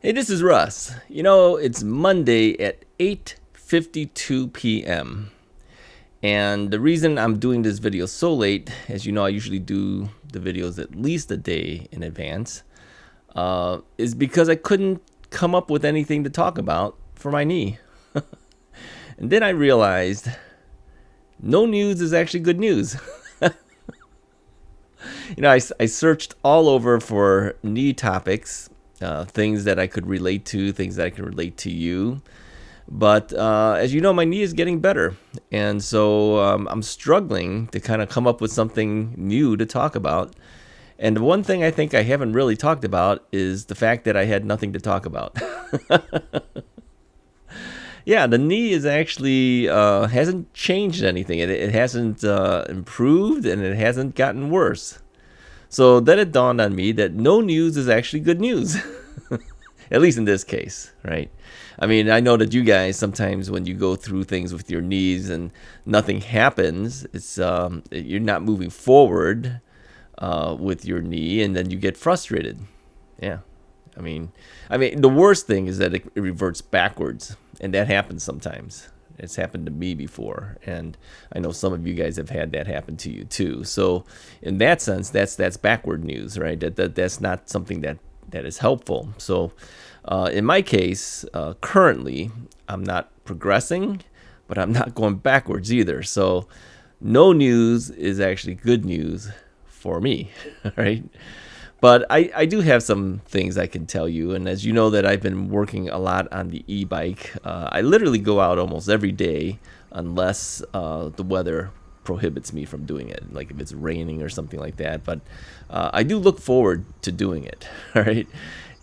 Hey, this is Russ. It's Monday at 8:52 p.m. And the reason I'm doing this video so late, as you know, I usually do the videos at least a day in advance, is because I couldn't come up with anything to talk about for my knee. And then I realized no news is actually good news. I searched all over for knee topics, things that I could relate to, things that I could relate to you. But as you know, my knee is getting better. And so I'm struggling to kind of come up with something new to talk about. And the one thing I think I haven't really talked about is the fact that I had nothing to talk about. Yeah, the knee is actually hasn't changed anything. It hasn't improved and it hasn't gotten worse. So then it dawned on me that no news is actually good news. At least in this case, right? I mean, I know that you guys sometimes when you go through things with your knees and nothing happens, it's you're not moving forward with your knee, and then you get frustrated. Yeah, I mean, the worst thing is that it reverts backwards, and that happens sometimes. It's happened to me before, and I know some of you guys have had that happen to you too. So, in that sense, that's backward news, right? That's not something that is helpful. So, in my case, currently, I'm not progressing, but I'm not going backwards either. So, no news is actually good news for me, right? But I do have some things I can tell you. And as you know that I've been working a lot on the e-bike, I literally go out almost every day unless the weather prohibits me from doing it, like if it's raining or something like that. But I do look forward to doing it, all right?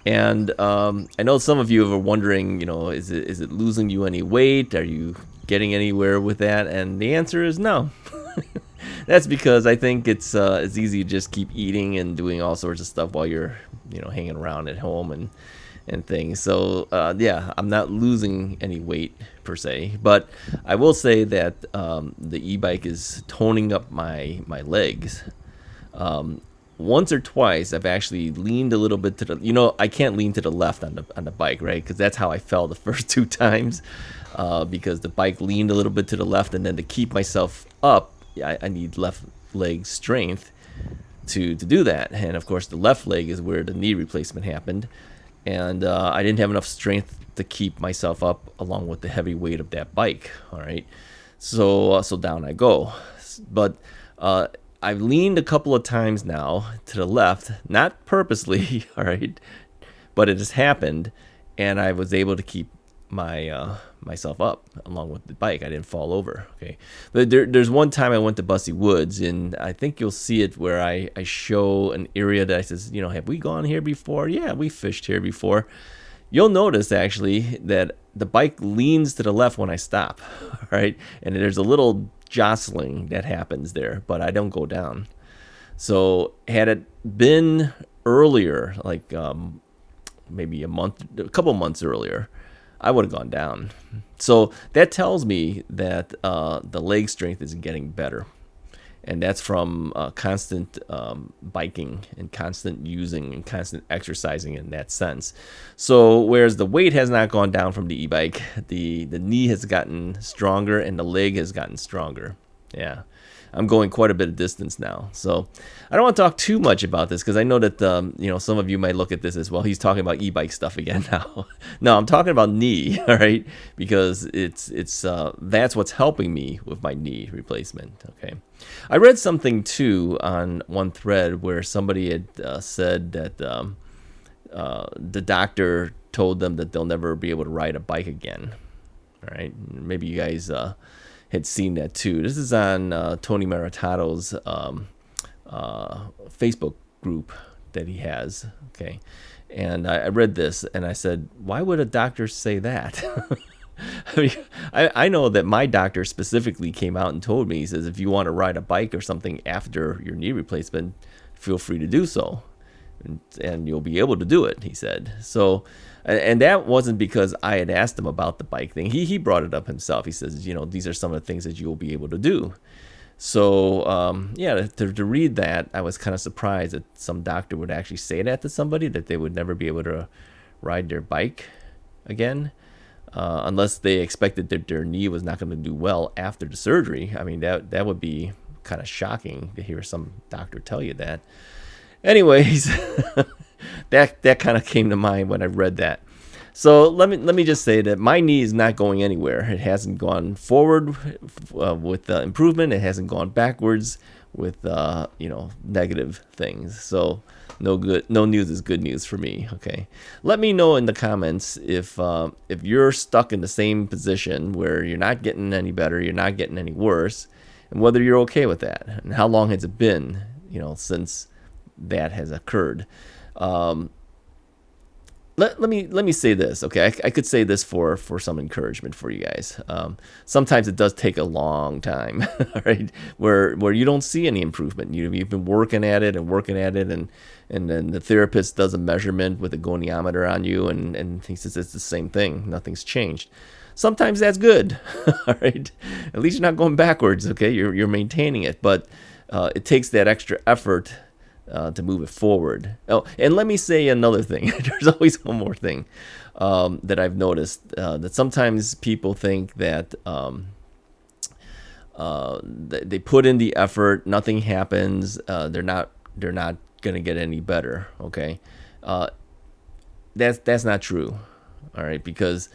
And I know some of you are wondering, is it losing you any weight? Are you getting anywhere with that? And the answer is no. That's because I think it's easy to just keep eating and doing all sorts of stuff while you're hanging around at home and things. So yeah, I'm not losing any weight per se, but I will say that the e-bike is toning up my legs. Once or twice I've actually leaned a little bit to the I can't lean to the left on the bike, right? Because that's how I fell the first two times, because the bike leaned a little bit to the left, and then to keep myself up, I need left leg strength to do that. And of course the left leg is where the knee replacement happened, and I didn't have enough strength to keep myself up along with the heavy weight of that bike. All right, so down I go. But I've leaned a couple of times now to the left, not purposely, all right, but it has happened, and I was able to keep myself up along with the bike. I didn't fall over. Okay, but there's one time I went to Bussy Woods, and I think you'll see it where I show an area that I says, have we gone here before? Yeah, we fished here before. You'll notice actually that the bike leans to the left when I stop, right? And there's a little jostling that happens there, but I don't go down. So had it been earlier, like maybe a couple months earlier, I would have gone down. So that tells me that the leg strength is getting better. And that's from constant biking and constant using and constant exercising in that sense. So whereas the weight has not gone down from the e-bike, the knee has gotten stronger and the leg has gotten stronger. Yeah, I'm going quite a bit of distance now. So I don't want to talk too much about this because I know that some of you might look at this as well. He's talking about e-bike stuff again now. No, I'm talking about knee, all right? Because it's that's what's helping me with my knee replacement. Okay, I read something too on one thread where somebody had said that the doctor told them that they'll never be able to ride a bike again. All right, maybe you guys had seen that too. This is on Tony Maritato's Facebook group that he has. Okay, and I read this and I said, why would a doctor say that? I mean, I know that my doctor specifically came out and told me, he says, if you want to ride a bike or something after your knee replacement, feel free to do so. And you'll be able to do it, he said. So, and that wasn't because I had asked him about the bike thing. He brought it up himself. He says, these are some of the things that you'll be able to do. So, yeah, to read that, I was kind of surprised that some doctor would actually say that to somebody, that they would never be able to ride their bike again, unless they expected that their knee was not going to do well after the surgery. I mean, that would be kind of shocking to hear some doctor tell you that. Anyways, that kind of came to mind when I read that. So let me just say that my knee is not going anywhere. It hasn't gone forward with improvement. It hasn't gone backwards with negative things. So no news is good news for me. Okay, let me know in the comments if you're stuck in the same position where you're not getting any better, you're not getting any worse, and whether you're okay with that, and how long has it been, since that has occurred. Let me say this, okay? I could say this for some encouragement for you guys. Sometimes it does take a long time, right? Where you don't see any improvement. You've been working at it, and then the therapist does a measurement with a goniometer on you, and he says it's the same thing. Nothing's changed. Sometimes that's good, all right? At least you're not going backwards, okay? You're maintaining it, but it takes that extra effort to move it forward. Oh, and let me say another thing. There's always one more thing that I've noticed, that sometimes people think that they put in the effort, nothing happens, they're not gonna get any better. Okay, that's not true. All right, because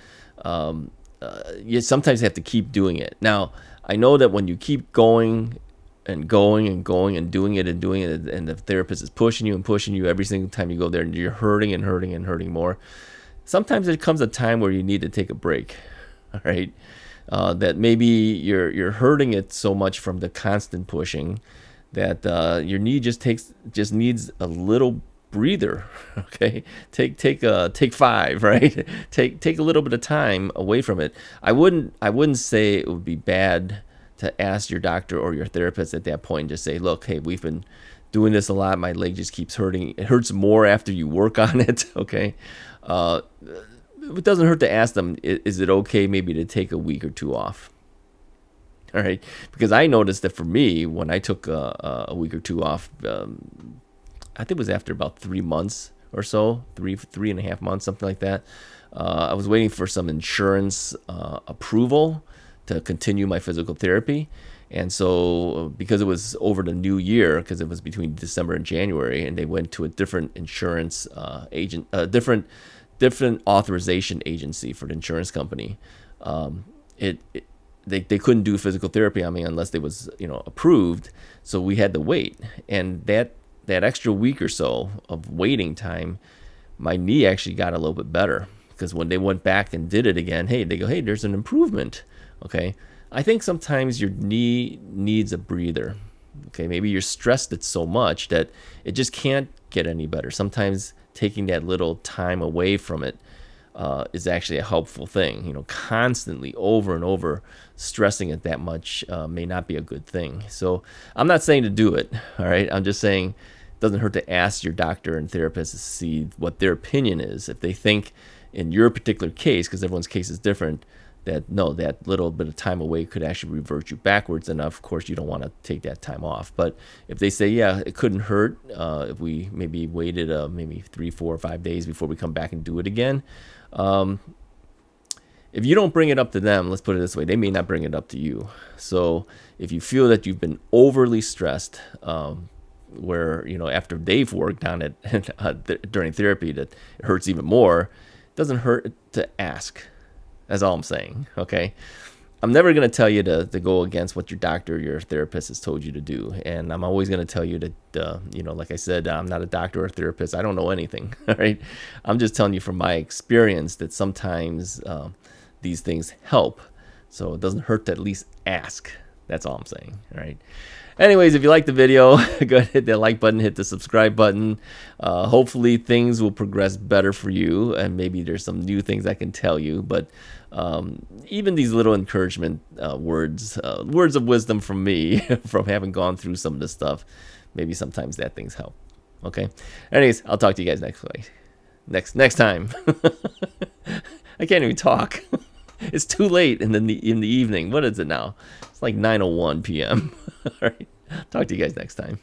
you sometimes have to keep doing it. Now, I know that when you keep going and going and going and doing it, and the therapist is pushing you every single time you go there, and you're hurting and hurting and hurting more, sometimes there comes a time where you need to take a break. All right, that maybe you're hurting it so much from the constant pushing that your knee just needs a little breather. Okay, take 5, right? take a little bit of time away from it. I wouldn't say it would be bad to ask your doctor or your therapist at that point and just say, look, hey, we've been doing this a lot. My leg just keeps hurting. It hurts more after you work on it. Okay, it doesn't hurt to ask them, is it okay maybe to take a week or 2 off? All right, because I noticed that for me, when I took a week or 2 off, I think it was after about 3 months or so, 3.5 months, something like that. I was waiting for some insurance approval to continue my physical therapy. And so because it was over the new year, because it was between December and January, and they went to a different insurance agent, different authorization agency for the insurance company, they couldn't do physical therapy on me unless it was approved. So we had to wait, and that extra week or so of waiting time, my knee actually got a little bit better, because when they went back and did it again, they go, hey, there's an improvement. Okay, I think sometimes your knee needs a breather. Okay, maybe you're stressed it so much that it just can't get any better. Sometimes taking that little time away from it is actually a helpful thing. Constantly over and over stressing it that much may not be a good thing. So I'm not saying to do it. All right, I'm just saying it doesn't hurt to ask your doctor and therapist to see what their opinion is. If they think in your particular case, because everyone's case is different, that little bit of time away could actually revert you backwards, and of course you don't want to take that time off. But if they say, yeah, it couldn't hurt if we maybe waited maybe 3, 4, or 5 days before we come back and do it again, if you don't bring it up to them, let's put it this way, they may not bring it up to you. So if you feel that you've been overly stressed, where after they've worked on it during therapy, that it hurts even more, it doesn't hurt to ask. That's all I'm saying, okay? I'm never going to tell you to go against what your doctor or your therapist has told you to do. And I'm always going to tell you that, like I said, I'm not a doctor or a therapist. I don't know anything, all right? I'm just telling you from my experience that sometimes these things help. So it doesn't hurt to at least ask. That's all I'm saying, all right? Anyways, if you like the video, go ahead and hit that like button, hit the subscribe button. Hopefully things will progress better for you, and maybe there's some new things I can tell you. But even these little encouragement words of wisdom from me, from having gone through some of this stuff, maybe sometimes that things help. Okay. Anyways, I'll talk to you guys next time. I can't even talk. It's too late in the evening. What is it now? It's like 9:01 p.m. All right. Talk to you guys next time.